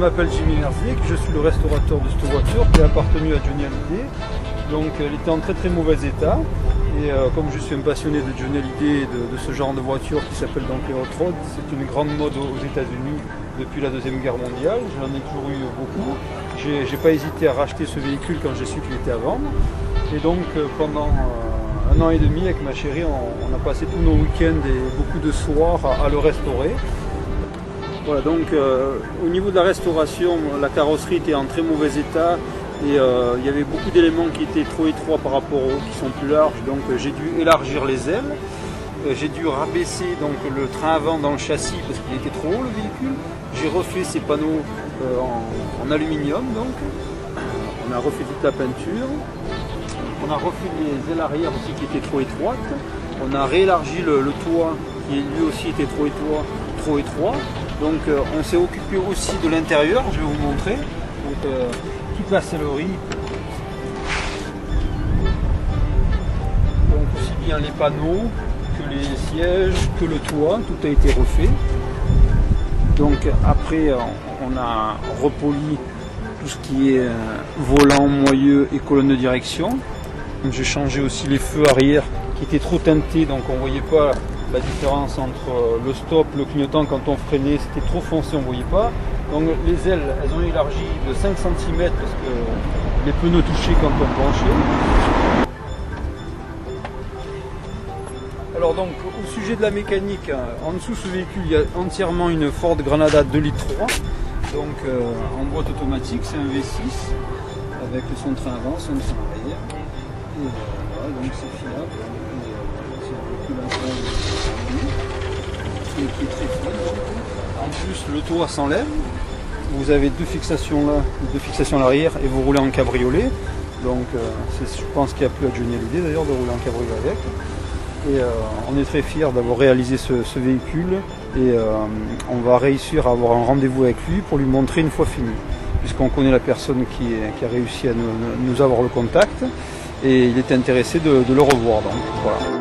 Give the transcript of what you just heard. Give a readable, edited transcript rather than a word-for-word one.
m'appelle Jimmy Merzier, je suis le restaurateur de cette voiture qui a appartenu à Johnny Hallyday. Donc elle était en très très mauvais état. Et comme je suis un passionné de Johnny Hallyday et de ce genre de voiture qui s'appelle donc les Hot Rod, c'est une grande mode aux États-Unis depuis la Deuxième Guerre mondiale. J'en ai toujours eu beaucoup. J'ai pas hésité à racheter ce véhicule quand j'ai su qu'il était à vendre. Et donc pendant 1 an et demi avec ma chérie, on a passé tous nos week-ends et beaucoup de soirs à le restaurer. Voilà, donc au niveau de la restauration, la carrosserie était en très mauvais état et il y avait beaucoup d'éléments qui étaient trop étroits par rapport aux qui sont plus larges, donc j'ai dû élargir les ailes, j'ai dû rabaisser donc, le train avant dans le châssis parce qu'il était trop haut le véhicule, j'ai refait ces panneaux en aluminium, donc on a refait toute la peinture, on a refait les ailes arrière aussi qui étaient trop étroites, on a réélargi le toit qui lui aussi était trop étroit. Donc on s'est occupé aussi de l'intérieur, je vais vous montrer. Donc toute la sellerie. Donc aussi bien les panneaux que les sièges, que le toit, tout a été refait. Donc après on a repoli tout ce qui est volant, moyeu et colonne de direction. J'ai changé aussi les feux arrière qui étaient trop teintés, donc on ne voyait pas la différence entre le stop, le clignotant quand on freinait, c'était trop foncé, on ne voyait pas. Donc les ailes, elles ont élargi de 5 cm parce que les pneus touchaient quand on penchait. Alors donc au sujet de la mécanique, en dessous de ce véhicule, il y a entièrement une Ford Granada 2,3 litres. Donc en boîte automatique, c'est un V6 avec son train avant, son train arrière. Et voilà, donc c'est fiable. Qui est très fun. En plus le toit s'enlève, vous avez deux fixations là, deux fixations à l'arrière et vous roulez en cabriolet, donc je pense qu'il n'y a plus à Johnny Hallyday d'ailleurs de rouler en cabriolet avec, et on est très fiers d'avoir réalisé ce véhicule et on va réussir à avoir un rendez-vous avec lui pour lui montrer une fois fini, puisqu'on connaît la personne qui a réussi à nous avoir le contact et il est intéressé de le revoir, donc voilà.